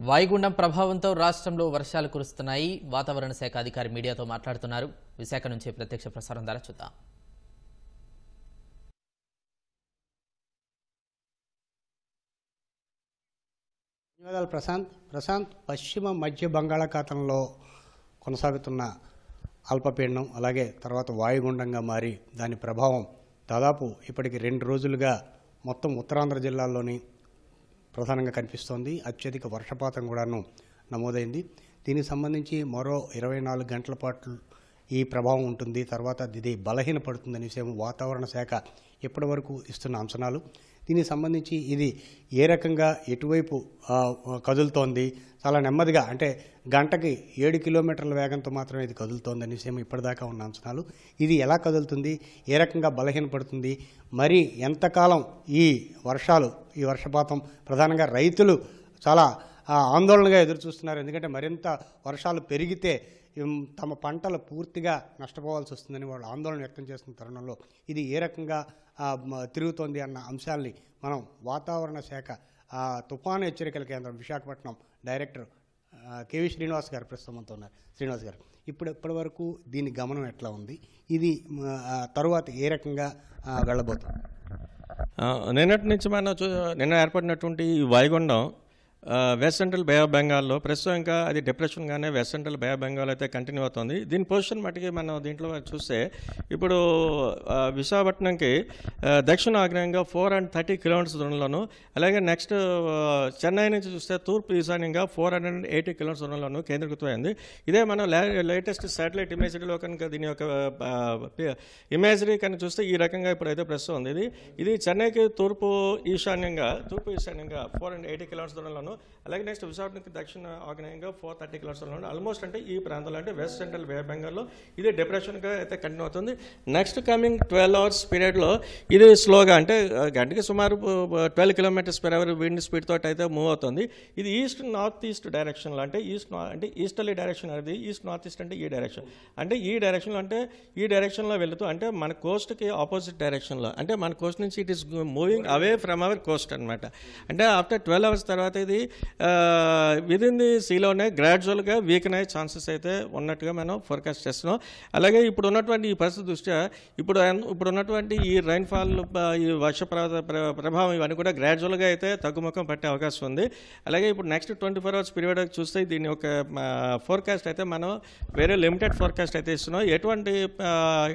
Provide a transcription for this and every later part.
వాయుగుండం ప్రభావంతో రాష్ట్రంలో వర్షాలు కురుస్తున్నాయి. వాతావరణ శాఖ అధికారి మీడియాతో మాట్లాడుతున్నారు. విశాఖ నుంచి ప్రత్యక్ష ప్రసారం ద్వారా చూద్దాం. ధన్యవాదాలు ప్రశాంత్. పశ్చిమ మధ్య బంగాళాఖాతంలో కొనసాగుతున్న అల్పపీడనం అలాగే తర్వాత వాయుగుండంగా మారి దాని ప్రభావం దాదాపు ఇప్పటికి 2 రోజులుగా మొత్తం ఉత్తరాంధ్ర జిల్లాల్లోని ప్రధానంగా కనిపిస్తోంది. అత్యధిక వర్షపాతం కూడాను నమోదైంది. దీనికి సంబంధించి మరో 24 గంటల పాటు ఈ ప్రభావం ఉంటుంది. తర్వాత ఇది బలహీనపడుతుందనే విషయం వాతావరణ శాఖ ఇప్పటి వరకు ఇస్తున్న అంచనాలు. దీనికి సంబంధించి ఇది ఏ రకంగా ఎటువైపు కదులుతోంది, చాలా నెమ్మదిగా అంటే గంటకి 7 కిలోమీటర్ల వేగంతో మాత్రమే ఇది కదులుతోందనే విషయం ఇప్పటిదాకా ఉన్న అంచనాలు. ఇది ఎలా కదులుతుంది, ఏ రకంగా బలహీనపడుతుంది, మరి ఎంతకాలం ఈ వర్షపాతం ప్రధానంగా రైతులు చాలా ఆందోళనగా ఎదురు చూస్తున్నారు. ఎందుకంటే మరింత వర్షాలు పెరిగితే తమ పంటలు పూర్తిగా నష్టపోవాల్సి వస్తుందని వాళ్ళు ఆందోళన వ్యక్తం చేస్తున్న తరుణంలో ఇది ఏ రకంగా తిరుగుతోంది అన్న అంశాల్ని మనం వాతావరణ శాఖ తుఫాను హెచ్చరికల కేంద్రం విశాఖపట్నం డైరెక్టర్ కేవీ శ్రీనివాస్ గారు ప్రస్తుతం ఉన్నారు. శ్రీనివాస్ గారు, ఇప్పటి వరకు దీని గమనం ఎట్లా ఉంది, ఇది తరువాత ఏ రకంగా వెళ్ళబోతుంది? నిన్నటి నుంచి నిన్న ఏర్పడినటువంటి ఈ వాయుగుండం వెస్ట్ సెంట్రల్ బే ఆఫ్ బెంగాల్లో ప్రస్తుతం ఇంకా అది డిప్రెషన్గానే west central Bay of Bengal అయితే కంటిన్యూ అవుతుంది. దీని పొజిషన్ మట్టుకి మనం దీంట్లో చూస్తే ఇప్పుడు విశాఖపట్నంకి దక్షిణ ఆగ్నేయంగా 430 కిలోమీటర్స్ దూరంలోను, అలాగే నెక్స్ట్ చెన్నై నుంచి చూస్తే తూర్పు ఈశాన్యంగా 480 కిలోమీటర్స్ దూరంలోను కేంద్రీకృతమైంది. ఇదే మనం లేటెస్ట్ శాటిలైట్ ఇమేజరీలో కనుక దీని యొక్క ఇమేజరీ కనుక చూస్తే ఈ రకంగా ఇప్పుడైతే ప్రస్తుతం ఉంది. ఇది చెన్నైకి తూర్పు ఈశాన్యంగా 480 కిలోమీటర్స్ దూరంలోను, అలాగే నెక్స్ట్ విశాఖపట్నంకి దక్షిణ ఆగ్నేయంగా 430 కిలోమీటర్స్ ఆల్మోస్ట్ అంటే ఈ ప్రాంతంలో అంటే వెస్ట్ సెంట్రల్ బే ఆఫ్ బెంగాల్లో ఇది డిప్రెషన్గా అయితే కంటిన్యూ అవుతుంది. నెక్స్ట్ కమింగ్ 12 అవర్స్ పీరియడ్లో ఇది స్లోగా అంటే గంటకి సుమారు 12 kilometres per hour wind speed తోటి అయితే మూవ్ అవుతుంది. ఇది ఈస్ట్ నార్త్ ఈస్ట్ డైరెక్షన్లో అంటే ఈస్టర్లీ డైరెక్షన్ అనేది ఈస్ట్ నార్త్ ఈస్ట్ అంటే ఈ డైరెక్షన్లో వెళుతూ అంటే మన కోస్ట్కి ఆపోజిట్ డైరెక్షన్లో అంటే మన కోస్ట్ నుంచి it is moving away from our Coast అనమాట. అంటే ఆఫ్టర్ 12 అవర్స్ తర్వాత ఇది విదిన్ ది సీలోనే గ్రాడ్యువల్గా వీకెన్ అయ్యే ఛాన్సెస్ అయితే ఉన్నట్టుగా మనం ఫోర్కాస్ట్ చేస్తున్నాం. అలాగే ఇప్పుడు ఉన్నటువంటి ఈ పరిస్థితి దృష్ట్యా ఇప్పుడు ఉన్నటువంటి ఈ రైన్ఫాల్ ఈ వర్ష ప్రభావం ఇవన్నీ కూడా గ్రాడ్యువల్గా అయితే తగ్గుముఖం పట్టే అవకాశం ఉంది. అలాగే ఇప్పుడు నెక్స్ట్ 24 అవర్స్ పీరియడ్ చూస్తే దీని యొక్క ఫోర్కాస్ట్ అయితే మనం వేరే లిమిటెడ్ ఫోర్కాస్ట్ అయితే ఇస్తున్నాం. ఎటువంటి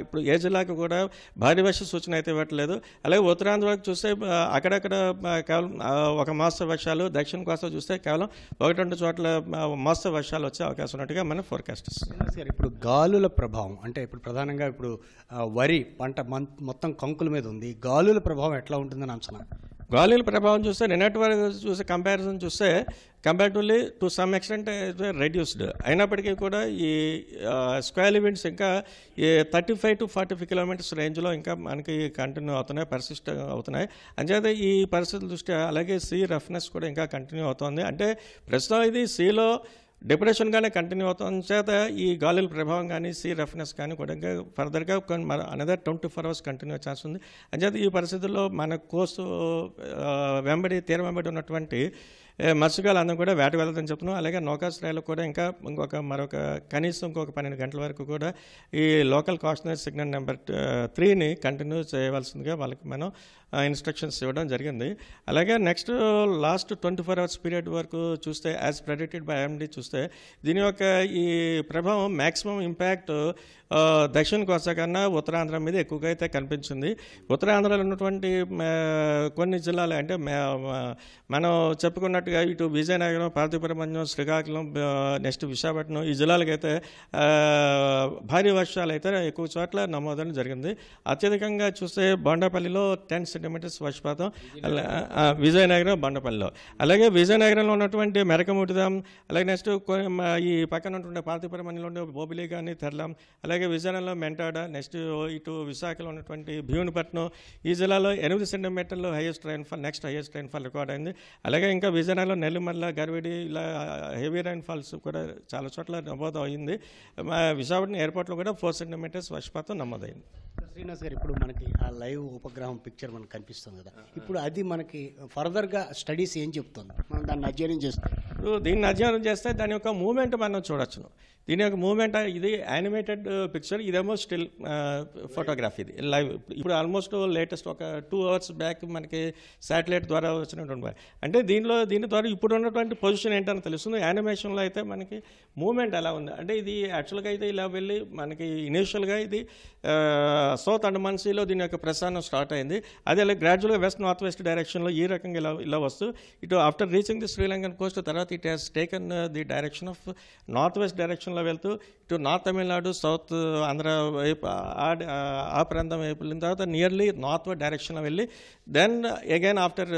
ఇప్పుడు ఏ జిల్లాకు కూడా భారీ వర్ష సూచన అయితే ఇవ్వట్లేదు. అలాగే ఉత్తరాంధ్రకు చూస్తే అక్కడక్కడ కేవలం ఒక మోస్తరు వర్షాలు, దక్షిణ కోస్తా చూస్తే కేవలం 1-2 చోట్ల మోస్తరు వర్షాలు వచ్చే అవకాశం ఉన్నట్టుగా మనం ఫోర్కాస్ట్ ఇస్తున్నాం. ఇప్పుడు గాలుల ప్రభావం అంటే ఇప్పుడు ప్రధానంగా ఇప్పుడు వరి పంట మొత్తం కంకుల మీద ఉంది. గాలుల ప్రభావం ఎట్లా ఉంటుందని అంచనా? గాలుల ప్రభావం చూస్తే నిన్నటి వరకు చూస్తే కంపారిజన్ చూస్తే comparatively to some extent reduced అయినప్పటికీ కూడా ఈ స్క్వేర్ ఈవెంట్స్ ఇంకా ఈ 35 to 45 కిలోమీటర్స్ రేంజ్లో ఇంకా మనకి కంటిన్యూ అవుతున్నాయి, పర్సిస్ట్ అవుతున్నాయి. అంచేత ఈ పరిస్థితుల దృష్ట్యా అలాగే సీ రఫ్నెస్ కూడా ఇంకా కంటిన్యూ అవుతుంది. అంటే ప్రస్తుతం ఇది సీలో డిప్రెషన్గానే కంటిన్యూ అవుతుంది. చేత ఈ గాలుల ప్రభావం కానీ సీ రఫ్నెస్ కానీ కూడా ఇంకా ఫర్దర్గా అనదర్ 24 అవర్స్ కంటిన్యూ ఛాన్స్ ఉంది. అంచేత ఈ పరిస్థితుల్లో మన కోస్ట్ తీరం వెంబడి ఉన్నటువంటి మత్స్యకారులు అందరం కూడా వేట వెళ్తామని చెప్తున్నాం. అలాగే నౌకాశ్రయాలకు కూడా ఇంకా కనీసం ఇంకొక 12 గంటల వరకు కూడా ఈ లోకల్ కాషనరీ సిగ్నల్ నెంబర్ 3ని కంటిన్యూ చేయవలసిందిగా వాళ్ళకి మనం ఇన్స్ట్రక్షన్స్ ఇవ్వడం జరిగింది. అలాగే నెక్స్ట్ లాస్ట్ 24 అవర్స్ పీరియడ్ వరకు చూస్తే యాజ్ ప్రెడిక్టెడ్ బై ఐఎండీ చూస్తే దీని యొక్క ఈ ప్రభావం మ్యాక్సిమం ఇంపాక్ట్ దక్షిణ కోస్తా కన్నా ఉత్తరాంధ్ర మీద ఎక్కువగా అయితే కనిపించింది. ఉత్తరాంధ్రలో ఉన్నటువంటి కొన్ని జిల్లాలు అంటే మనం చెప్పుకున్నట్టుగా ఇటు విజయనగరం, పార్వతీపురం, శ్రీకాకుళం, నెక్స్ట్ విశాఖపట్నం ఈ జిల్లాలకైతే భారీ వర్షాలు అయితే ఎక్కువ చోట్ల నమోదడం జరిగింది. అత్యధికంగా చూస్తే బొండపల్లిలో 10 సెంటీమీటర్స్ వర్షపాతం, విజయనగరం, బొండపల్లిలో. అలాగే విజయనగరంలో ఉన్నటువంటి మెరకముడిదాం, అలాగే నెక్స్ట్ ఈ పక్కన ఉన్నటువంటి పార్వతీపురంలో ఉండే బోబిలి కానీ తెరలాం, అలాగే విజయనగరంలో మెంటాడ, నెక్స్ట్ ఇటు విశాఖలో ఉన్నటువంటి భీమునిపట్నం ఈ జిల్లాలో 8 సెంటీమీటర్లు హైయెస్ట్ రైన్ఫాల్ రికార్డ్ అయింది. అలాగే ఇంకా విజయనగరంలో నెల్లిమల్ల, గర్విడి ఇలా హెవీ రైన్ఫాల్స్ కూడా చాలా చోట్ల నమోదు అయింది. విశాఖపట్నం ఎయిర్పోర్ట్లో కూడా 4 సెంటీమీటర్స్ వర్షపాతం నమోదైంది. శ్రీనివాస్ గారు, ఇప్పుడు మనకి ఆ లైవ్ ఉపగ్రహం పిక్చర్ మనకు కనిపిస్తుంది కదా, ఇప్పుడు అది మనకి ఫర్దర్గా స్టడీస్ ఏం చెప్తుంది, మనం దాన్ని అధ్యయనం చేస్తాం? ఇప్పుడు దీన్ని అధ్యయనం చేస్తే దాని యొక్క మూమెంట్ మనం చూడొచ్చును. దీని యొక్క మూమెంట్ ఇది యానిమేటెడ్ పిక్చర్, ఇదేమో స్టిల్ ఫోటోగ్రఫీ, ఇది లైవ్. ఇప్పుడు ఆల్మోస్ట్ లేటెస్ట్ ఒక 2 hours బ్యాక్ మనకి శాటిలైట్ ద్వారా వచ్చినటువంటి అంటే దీని ద్వారా ఇప్పుడు ఉన్నటువంటి పొజిషన్ ఏంటని తెలుస్తుంది. యానిమేషన్లో అయితే మనకి మూమెంట్ ఎలా ఉంది అంటే ఇది యాక్చువల్గా అయితే ఇలా వెళ్ళి మనకి ఇనీషియల్గా ఇది సౌత్ అండమాన్ సీలో దీని యొక్క ప్రస్థానం స్టార్ట్ అయింది. అదే అలా గ్రాడ్యువల్గా వెస్ట్ వెస్ట్ డైరెక్షన్లో ఈ రకంగా ఇలా వస్తూ ఇటు after reaching the Sri Lankan coast తర్వాత it has taken the direction of north west డైరెక్షన్లో వెళ్తూ ఇటు నార్త్ తమిళనాడు, సౌత్ ఆంధ్ర వైపు ఆ ప్రాంతం వైపు వెళ్ళిన తర్వాత నియర్లీ నార్త్ వెస్ట్ డైరెక్షన్లో వెళ్ళి then again after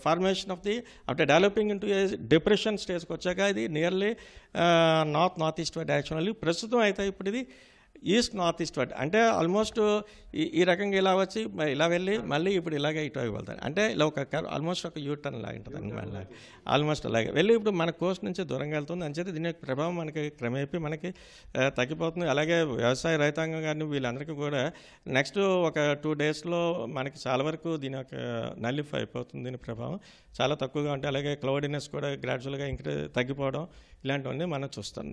formation of the after developing into depression స్టేజ్కి వచ్చాక ఇది nearly north east west direction వెళ్ళి ప్రస్తుతం అయితే ఇప్పుడు ఇది ఈస్ట్ నార్త్ ఈస్ట్ వర్డ్ అంటే ఆల్మోస్ట్ ఈ రకంగా ఇలా వచ్చి ఇలా వెళ్ళి మళ్ళీ ఇప్పుడు ఇలాగే ఇటు వెళ్తాను అంటే ఇలా ఒక ఆల్మోస్ట్ ఒక యూటర్న్ లాగా ఉంటుంది మళ్ళీ ఆల్మోస్ట్ అలాగే వెళ్ళి ఇప్పుడు మన కోస్ట్ నుంచి దూరంగా వెళ్తుంది. అంచేది దీని యొక్క ప్రభావం మనకి క్రమేపీ మనకి తగ్గిపోతుంది. అలాగే వ్యవసాయ రైతాంగం కానీ వీళ్ళందరికీ కూడా నెక్స్ట్ ఒక 2 daysలో మనకి చాలా వరకు దీని యొక్క నల్లిఫై అయిపోతుంది. దీని ప్రభావం చాలా తక్కువగా ఉంటాయి. అలాగే క్లౌడినెస్ కూడా గ్రాడ్యువల్గా తగ్గిపోవడం ఇలాంటివన్నీ మనం చూస్తాం.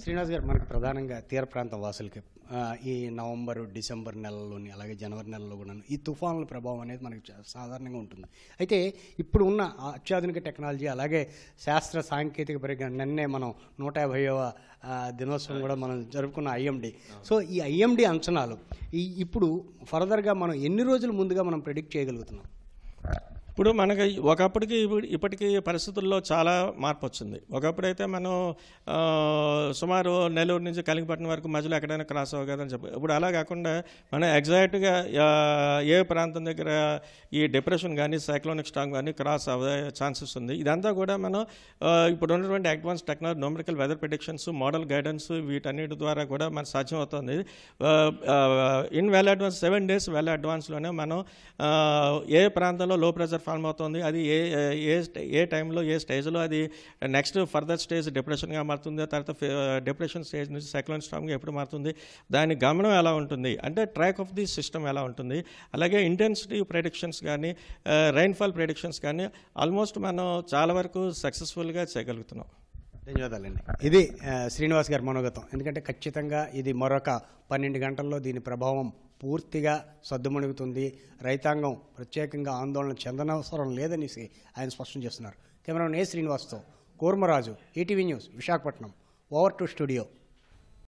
శ్రీనివాస్ గారు, మనకి ప్రధానంగా తీర ప్రాంత వాసులకి ఈ నవంబర్, డిసెంబర్ నెలల్లోని అలాగే జనవరి నెలలో కూడా ఈ తుఫానుల ప్రభావం అనేది మనకి సాధారణంగా ఉంటుంది. అయితే ఇప్పుడు ఉన్న అత్యాధునిక టెక్నాలజీ అలాగే శాస్త్ర సాంకేతిక పరిజ్ఞానం, నిన్నే మనం 150వ దినోత్సవం కూడా మనం జరుపుకున్న IMD. సో ఈ IMD అంచనాలు ఇప్పుడు ఫర్దర్గా మనం ఎన్ని రోజుల ముందుగా మనం ప్రెడిక్ట్ చేయగలుగుతున్నాం? ఇప్పుడు మనకి ఒకప్పటికి ఇప్పటికీ పరిస్థితుల్లో చాలా మార్పు వచ్చింది. ఒకప్పుడైతే మనం సుమారు నెల్లూరు నుంచి కలింగపట్నం వరకు మధ్యలో ఎక్కడైనా క్రాస్ అవ్వగలని చెప్పి, ఇప్పుడు అలా కాకుండా మనం ఎగ్జాక్ట్గా ఏ ప్రాంతం దగ్గర ఈ డిప్రెషన్ కానీ సైక్లోనిక్ స్టార్మ్ కానీ క్రాస్ అవ్వే ఛాన్సెస్ ఉంది. ఇదంతా కూడా మనం ఇప్పుడు ఉన్నటువంటి advance technology, numerical weather predictions, model guidance వీటన్నిటి ద్వారా కూడా మనకు సాధ్యమవుతుంది. In well advance 7 days well అడ్వాన్స్లోనే మనం ఏ ప్రాంతంలో లో ప్రెజర్ ఫార్మ్ అవుతుంది, అది ఏ టైంలో ఏ స్టేజ్లో అది నెక్స్ట్ ఫర్దర్ స్టేజ్ డిప్రెషన్గా మారుతుంది, తర్వాత డిప్రెషన్ స్టేజ్ నుంచి సైక్లోన్ స్టార్మ్గా ఎప్పుడు మారుతుంది, దాని గమనం ఎలా ఉంటుంది అంటే ట్రాక్ ఆఫ్ ది సిస్టమ్ ఎలా ఉంటుంది. అలాగే ఇంటెన్సిటీ ప్రెడిక్షన్స్ కానీ రైన్ఫాల్ ప్రెడిక్షన్స్ కానీ ఆల్మోస్ట్ మనం చాలా వరకు సక్సెస్ఫుల్గా చేయగలుగుతున్నాం. ధన్యవాదాలండి. ఇది శ్రీనివాస్ గారి మనోగతం. ఎందుకంటే ఖచ్చితంగా ఇది మరొక 12 గంటల్లో దీని ప్రభావం పూర్తిగా సద్దుమణుగుతుంది. రైతాంగం ప్రత్యేకంగా ఆందోళన చెందనవసరం లేదనేసి ఆయన స్పష్టం చేస్తున్నారు. కెమెరామెన్ శ్రీనివాస్తో Kurmaraju, ETV news, Visakhapatnam. Over to studio.